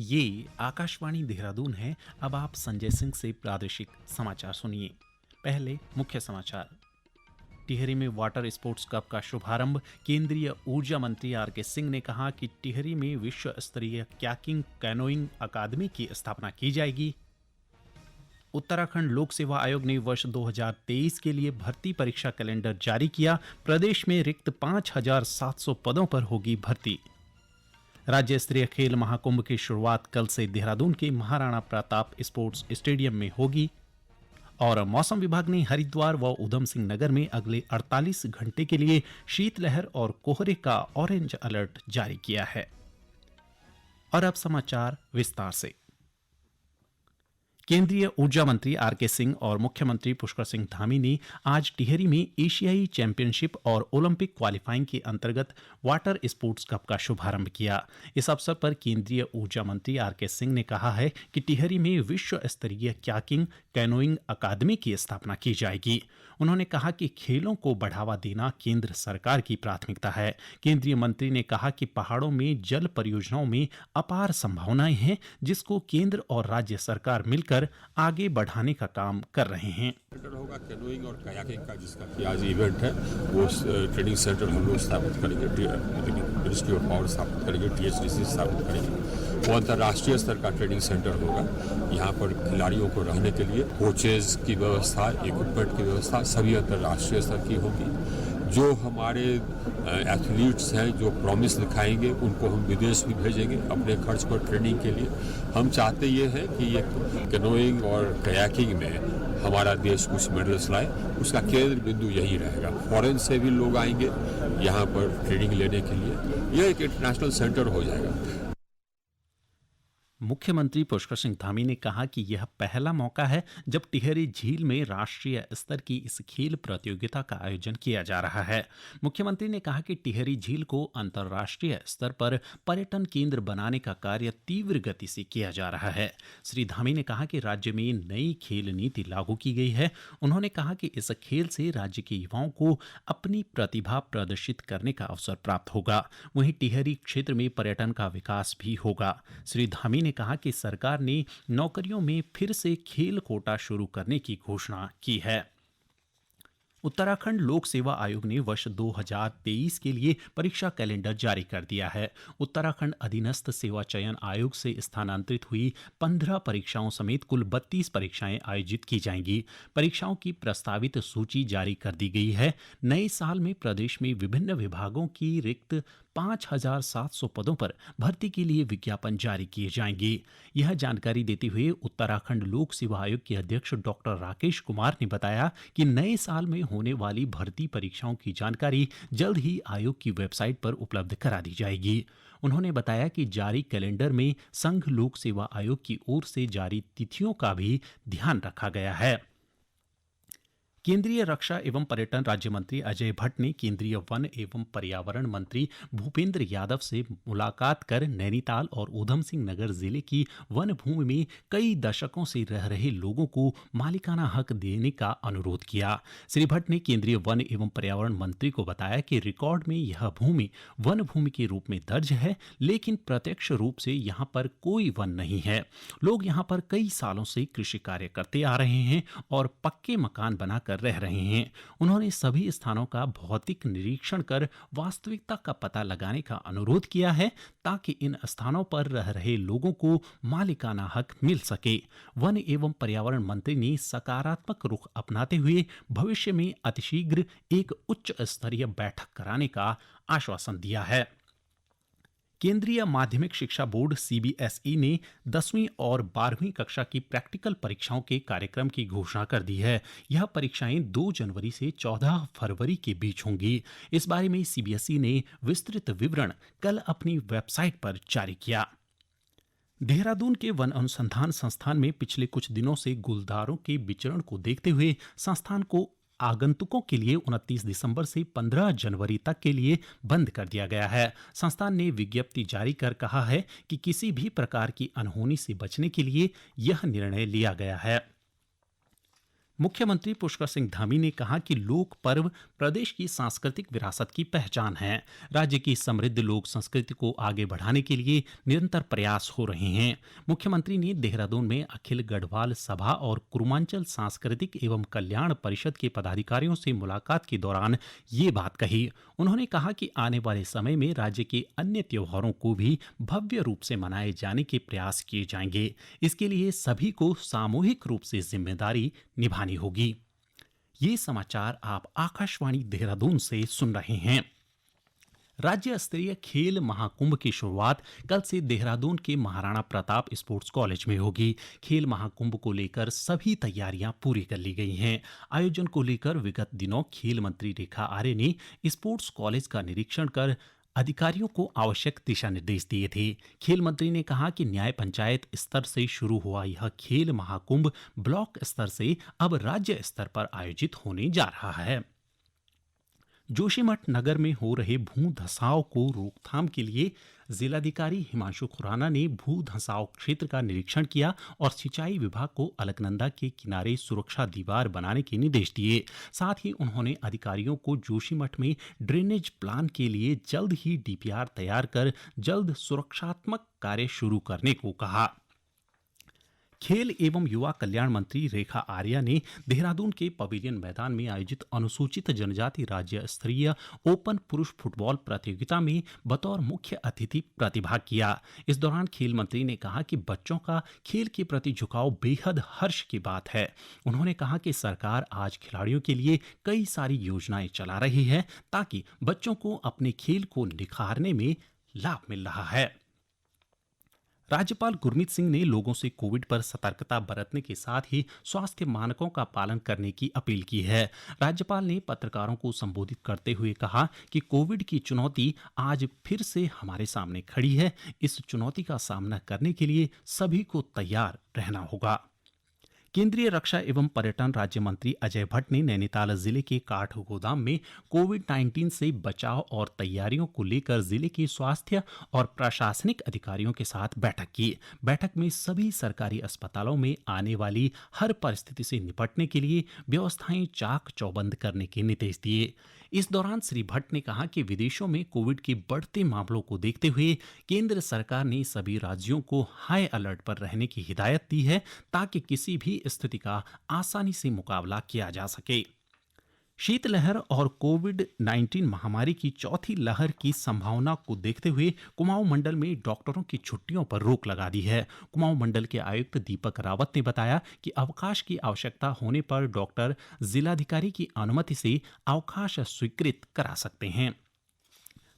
ये आकाशवाणी देहरादून है। अब आप संजय सिंह से प्रादेशिक समाचार सुनिए। पहले मुख्य समाचार। टिहरी में वाटर स्पोर्ट्स कप का शुभारंभ। केंद्रीय ऊर्जा मंत्री आर के सिंह ने कहा कि टिहरी में विश्व स्तरीय कयाकिंग कैनोइंग अकादमी की स्थापना की जाएगी। उत्तराखंड लोक सेवा आयोग ने वर्ष 2023 के लिए भर्ती परीक्षा कैलेंडर जारी किया। प्रदेश में रिक्त 5,700 पदों पर होगी भर्ती। राज्य स्तरीय खेल महाकुंभ की शुरुआत कल से देहरादून के महाराणा प्रताप स्पोर्ट्स स्टेडियम में होगी। और मौसम विभाग ने हरिद्वार व उधम सिंह नगर में अगले 48 घंटे के लिए शीतलहर और कोहरे का ऑरेंज अलर्ट जारी किया है। और अब समाचार विस्तार से। केंद्रीय ऊर्जा मंत्री आर के सिंह और मुख्यमंत्री पुष्कर सिंह धामी ने आज टिहरी में एशियाई चैंपियनशिप और ओलंपिक क्वालिफाइंग के अंतर्गत वाटर स्पोर्ट्स कप का शुभारंभ किया। इस अवसर पर केंद्रीय ऊर्जा मंत्री आर के सिंह ने कहा है कि टिहरी में विश्व स्तरीय कयाकिंग कैनोइंग अकादमी की स्थापना की जाएगी। उन्होंने कहा कि खेलों को बढ़ावा देना केंद्र सरकार की प्राथमिकता है। केंद्रीय मंत्री ने कहा कि पहाड़ों में जल परियोजनाओं में अपार संभावनाएं हैं, जिसको केंद्र और राज्य सरकार मिलकर आगे बढ़ाने का काम कर रहे हैं। होगा कैनोइंग और कयाकिंग का, जिसका कि आज इवेंट है, वो ट्रेनिंग सेंटर हम लोग स्थापित करेंगे, मिनिस्ट्री ऑफ पावर स्थापित करेंगे, THDC स्थापित करेंगे। वो अंतर्राष्ट्रीय स्तर का ट्रेनिंग सेंटर होगा। यहाँ पर खिलाड़ियों को रहने के लिए कोचेज की व्यवस्था, इक्विपमेंट की व्यवस्था सभी अंतर्राष्ट्रीय स्तर की होगी। जो हमारे एथलीट्स हैं जो प्रॉमिस दिखाएंगे, उनको हम विदेश भी भेजेंगे अपने खर्च पर ट्रेनिंग के लिए। हम चाहते ये हैं कि ये कैनोइंग और कयाकिंग में हमारा देश कुछ मेडल्स लाए, उसका केंद्र बिंदु यही रहेगा। फॉरेन से भी लोग आएंगे यहाँ पर ट्रेनिंग लेने के लिए। यह एक इंटरनेशनल सेंटर हो जाएगा। मुख्यमंत्री पुष्कर सिंह धामी ने कहा कि यह पहला मौका है जब टिहरी झील में राष्ट्रीय स्तर की इस खेल प्रतियोगिता का आयोजन किया जा रहा है। मुख्यमंत्री ने कहा कि टिहरी झील को अंतर्राष्ट्रीय स्तर पर पर्यटन केंद्र बनाने का कार्य तीव्र गति से किया जा रहा है। श्री धामी ने कहा कि राज्य में नई खेल नीति लागू की गई है। उन्होंने कहा कि इस खेल से राज्य के युवाओं को अपनी प्रतिभा प्रदर्शित करने का अवसर प्राप्त होगा। वहीं टिहरी क्षेत्र में पर्यटन का विकास भी होगा। श्री धामी ने कहा कि सरकार ने नौकरियों में फिर से खेल कोटा शुरू करने की घोषणा की है। उत्तराखंड लोक सेवा आयोग ने वर्ष 2023 के लिए परीक्षा कैलेंडर जारी कर दिया है। उत्तराखंड अधीनस्थ सेवा चयन आयोग से स्थानांतरित हुई 15 परीक्षाओं समेत कुल 32 परीक्षाएं आयोजित की जाएंगी। परीक्षाओं की प्रस्तावित सूची जारी कर दी गई है। नए साल में प्रदेश में विभिन्न विभागों की रिक्त 5,700 पदों पर भर्ती के लिए विज्ञापन जारी किए जाएंगे। यह जानकारी देते हुए उत्तराखंड लोक सेवा आयोग के अध्यक्ष डॉक्टर राकेश कुमार ने बताया कि नए साल में होने वाली भर्ती परीक्षाओं की जानकारी जल्द ही आयोग की वेबसाइट पर उपलब्ध करा दी जाएगी। उन्होंने बताया कि जारी कैलेंडर में संघ लोक सेवा आयोग की ओर से जारी तिथियों का भी ध्यान रखा गया है। केंद्रीय रक्षा एवं पर्यटन राज्य मंत्री अजय भट्ट ने केंद्रीय वन एवं पर्यावरण मंत्री भूपेंद्र यादव से मुलाकात कर नैनीताल और उधम सिंह नगर जिले की वन भूमि में कई दशकों से रह रहे लोगों को मालिकाना हक देने का अनुरोध किया। श्री भट्ट ने केंद्रीय वन एवं पर्यावरण मंत्री को बताया कि रिकॉर्ड में यह भूमि वन भूमि के रूप में दर्ज है, लेकिन प्रत्यक्ष रूप से यहाँ पर कोई वन नहीं है। लोग यहाँ पर कई सालों से कृषि कार्य करते आ रहे हैं और पक्के मकान बनाकर रह रहे हैं। उन्होंने सभी स्थानों का भौतिक निरीक्षण कर वास्तविकता का पता लगाने का अनुरोध किया है, ताकि इन स्थानों पर रह रहे लोगों को मालिकाना हक मिल सके। वन एवं पर्यावरण मंत्री ने सकारात्मक रुख अपनाते हुए भविष्य में अतिशीघ्र एक उच्च स्तरीय बैठक कराने का आश्वासन दिया है। केंद्रीय माध्यमिक शिक्षा बोर्ड CBSE ने 10वीं और 12वीं कक्षा की प्रैक्टिकल परीक्षाओं के कार्यक्रम की घोषणा कर दी है। यह परीक्षाएं 2 जनवरी से 14 फरवरी के बीच होंगी। इस बारे में CBSE ने विस्तृत विवरण कल अपनी वेबसाइट पर जारी किया। देहरादून के वन अनुसंधान संस्थान में पिछले कुछ दिनों से गुलदारों के विचरण को देखते हुए संस्थान को आगंतुकों के लिए 29 दिसंबर से 15 जनवरी तक के लिए बंद कर दिया गया है। संस्थान ने विज्ञप्ति जारी कर कहा है कि किसी भी प्रकार की अनहोनी से बचने के लिए यह निर्णय लिया गया है। मुख्यमंत्री पुष्कर सिंह धामी ने कहा कि लोक पर्व प्रदेश की सांस्कृतिक विरासत की पहचान है। राज्य की समृद्ध लोक संस्कृति को आगे बढ़ाने के लिए निरंतर प्रयास हो रहे हैं। मुख्यमंत्री ने देहरादून में अखिल गढ़वाल सभा और कुरुमांचल सांस्कृतिक एवं कल्याण परिषद के पदाधिकारियों से मुलाकात के दौरान ये बात कही। उन्होंने कहा कि आने वाले समय में राज्य के अन्य त्योहारों को भी भव्य रूप से मनाए जाने के प्रयास किए जाएंगे। इसके लिए सभी को सामूहिक रूप से जिम्मेदारी निभानी होगी। ये समाचार आप आकाशवाणी देहरादून से सुन रहे हैं। राज्य स्तरीय खेल महाकुंभ की शुरुआत कल से देहरादून के महाराणा प्रताप स्पोर्ट्स कॉलेज में होगी। खेल महाकुंभ को लेकर सभी तैयारियां पूरी कर ली गई हैं। आयोजन को लेकर विगत दिनों खेल मंत्री रेखा आर्य ने स्पोर्ट्स कॉलेज का निरीक्षण कर अधिकारियों को आवश्यक दिशा निर्देश दिए थे। खेल मंत्री ने कहा कि न्याय पंचायत स्तर से शुरू हुआ यह खेल महाकुंभ ब्लॉक स्तर से अब राज्य स्तर पर आयोजित होने जा रहा है। जोशीमठ नगर में हो रहे भू धंसाव को रोकथाम के लिए जिलाधिकारी हिमांशु खुराना ने भू धंसाव क्षेत्र का निरीक्षण किया और सिंचाई विभाग को अलकनंदा के किनारे सुरक्षा दीवार बनाने के निर्देश दिए। साथ ही उन्होंने अधिकारियों को जोशीमठ में ड्रेनेज प्लान के लिए जल्द ही डीपीआर तैयार कर जल्द सुरक्षात्मक कार्य शुरू करने को कहा। खेल एवं युवा कल्याण मंत्री रेखा आर्या ने देहरादून के पवेलियन मैदान में आयोजित अनुसूचित जनजाति राज्य स्तरीय ओपन पुरुष फुटबॉल प्रतियोगिता में बतौर मुख्य अतिथि प्रतिभाग किया। इस दौरान खेल मंत्री ने कहा कि बच्चों का खेल के प्रति झुकाव बेहद हर्ष की बात है। उन्होंने कहा कि सरकार आज खिलाड़ियों के लिए कई सारी योजनाएं चला रही है ताकि बच्चों को अपने खेल को निखारने में लाभ मिल रहा है। राज्यपाल गुरमीत सिंह ने लोगों से कोविड पर सतर्कता बरतने के साथ ही स्वास्थ्य मानकों का पालन करने की अपील की है। राज्यपाल ने पत्रकारों को संबोधित करते हुए कहा कि कोविड की चुनौती आज फिर से हमारे सामने खड़ी है। इस चुनौती का सामना करने के लिए सभी को तैयार रहना होगा। केंद्रीय रक्षा एवं पर्यटन राज्य मंत्री अजय भट्ट ने नैनीताल जिले के काठगोदाम में कोविड-19 से बचाव और तैयारियों को लेकर जिले के स्वास्थ्य और प्रशासनिक अधिकारियों के साथ बैठक की। बैठक में सभी सरकारी अस्पतालों में आने वाली हर परिस्थिति से निपटने के लिए व्यवस्थाएं चाक चौबंद करने के निर्देश दिए। इस दौरान श्री भट्ट ने कहा कि विदेशों में कोविड के बढ़ते मामलों को देखते हुए केंद्र सरकार ने सभी राज्यों को हाई अलर्ट पर रहने की हिदायत दी है ताकि किसी भी स्थिति का आसानी से मुकाबला किया जा सके। शीतलहर और कोविड-19 महामारी की चौथी लहर की संभावना को देखते हुए कुमाऊं मंडल में डॉक्टरों की छुट्टियों पर रोक लगा दी है। कुमाऊं मंडल के आयुक्त दीपक रावत ने बताया कि अवकाश की आवश्यकता होने पर डॉक्टर जिलाधिकारी की अनुमति से अवकाश स्वीकृत करा सकते हैं।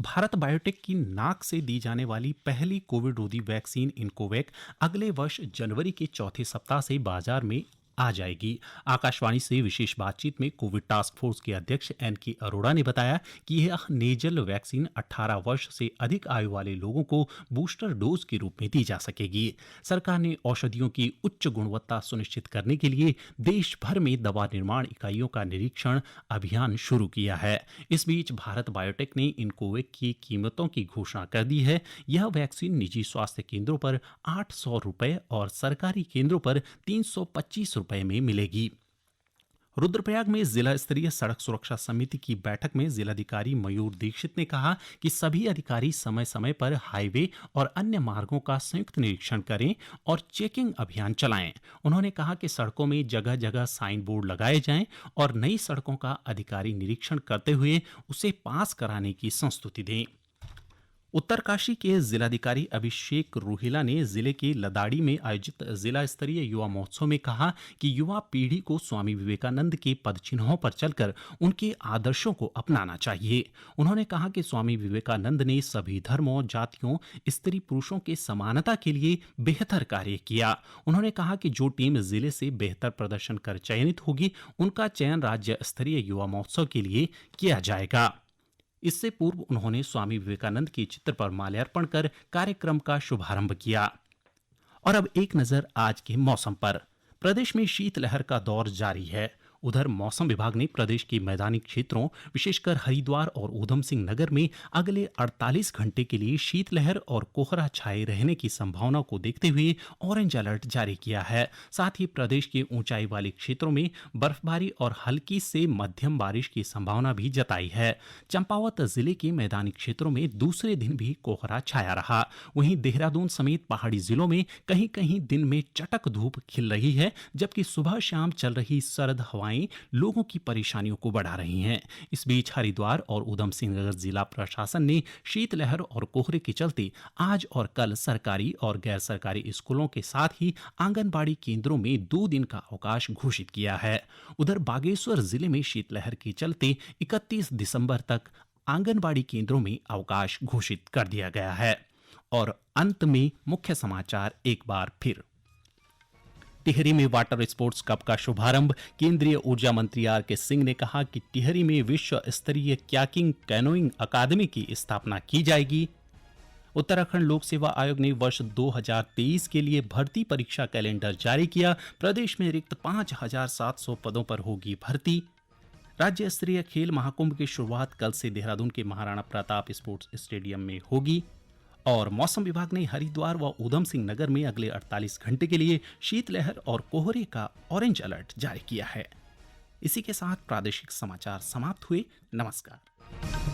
भारत बायोटेक की नाक से दी जाने वाली पहली कोविड रोधी वैक्सीन इनकोवैक अगले वर्ष जनवरी के चौथे सप्ताह से बाजार में आ जाएगी। आकाशवाणी से विशेष बातचीत में कोविड टास्क फोर्स के अध्यक्ष एन.के. अरोड़ा ने बताया कि यह नेजल वैक्सीन 18 वर्ष से अधिक आयु वाले लोगों को बूस्टर डोज के रूप में दी जा सकेगी। सरकार ने औषधियों की उच्च गुणवत्ता सुनिश्चित करने के लिए देश भर में दवा निर्माण इकाइयों का निरीक्षण अभियान शुरू किया है। इस बीच भारत बायोटेक ने इनकोवैक की कीमतों की घोषणा कर दी है। यह वैक्सीन निजी स्वास्थ्य केंद्रों पर 800 रुपये और सरकारी केंद्रों पर 325 रुपए में मिलेगी। रुद्रप्रयाग में जिला स्तरीय सड़क सुरक्षा समिति की बैठक में जिलाधिकारी मयूर दीक्षित ने कहा कि सभी अधिकारी समय समय पर हाईवे और अन्य मार्गों का संयुक्त निरीक्षण करें और चेकिंग अभियान चलाएं। उन्होंने कहा कि सड़कों में जगह जगह साइन बोर्ड लगाए जाएं और नई सड़कों का अधिकारी निरीक्षण करते हुए उसे पास कराने की संस्तुति दें। उत्तरकाशी के जिलाधिकारी अभिषेक रोहिला ने जिले के लदाड़ी में आयोजित जिला स्तरीय युवा महोत्सव में कहा कि युवा पीढ़ी को स्वामी विवेकानंद के पदचिन्हों पर चलकर उनके आदर्शों को अपनाना चाहिए। उन्होंने कहा कि स्वामी विवेकानंद ने सभी धर्मों, जातियों, स्त्री पुरुषों के समानता के लिए बेहतर कार्य किया। उन्होंने कहा कि जो टीम जिले से बेहतर प्रदर्शन कर चयनित होगी उनका चयन राज्य स्तरीय युवा महोत्सव के लिए किया जाएगा। इससे पूर्व उन्होंने स्वामी विवेकानंद के चित्र पर माल्यार्पण कर कार्यक्रम का शुभारंभ किया। और अब एक नजर आज के मौसम पर। प्रदेश में शीतलहर का दौर जारी है। उधर मौसम विभाग ने प्रदेश के मैदानी क्षेत्रों विशेषकर हरिद्वार और ऊधम सिंह नगर में अगले 48 घंटे के लिए शीतलहर और कोहरा छाए रहने की संभावना को देखते हुए ऑरेंज अलर्ट जारी किया है। साथ ही प्रदेश के ऊंचाई वाले क्षेत्रों में बर्फबारी और हल्की से मध्यम बारिश की संभावना भी जताई है। चंपावत जिले के मैदानी क्षेत्रों में दूसरे दिन भी कोहरा छाया रहा। वहीं देहरादून समेत पहाड़ी जिलों में कहीं कहीं दिन में चटक धूप खिल रही है, जबकि सुबह शाम चल रही सर्द हवाएं लोगों की परेशानियों को बढ़ा रही हैं। इस बीच हरिद्वार और ऊधम सिंह नगर जिला प्रशासन ने शीतलहर और कोहरे के चलते आज और कल सरकारी और गैर सरकारी स्कूलों के साथ ही आंगनबाड़ी केंद्रों में 2 दिन का अवकाश घोषित किया है। उधर बागेश्वर जिले में शीतलहर के चलते 31 दिसंबर तक आंगनबाड़ी केंद्रों में अवकाश घोषित कर दिया गया है। और अंत में मुख्य समाचार एक बार फिर। टिहरी में वाटर स्पोर्ट्स कप का शुभारंभ। केंद्रीय ऊर्जा मंत्री आर.के. सिंह ने कहा कि टिहरी में विश्व स्तरीय कयाकिंग कैनोइंग अकादमी की स्थापना की जाएगी। उत्तराखंड लोक सेवा आयोग ने वर्ष 2023 के लिए भर्ती परीक्षा कैलेंडर जारी किया। प्रदेश में रिक्त 5,700 पदों पर होगी भर्ती। राज्य स्तरीय खेल महाकुंभ की शुरुआत कल से देहरादून के महाराणा प्रताप स्पोर्ट्स स्टेडियम में होगी। और मौसम विभाग ने हरिद्वार व ऊधम सिंह नगर में अगले 48 घंटे के लिए शीतलहर और कोहरे का ऑरेंज अलर्ट जारी किया है। इसी के साथ प्रादेशिक समाचार समाप्त हुए। नमस्कार।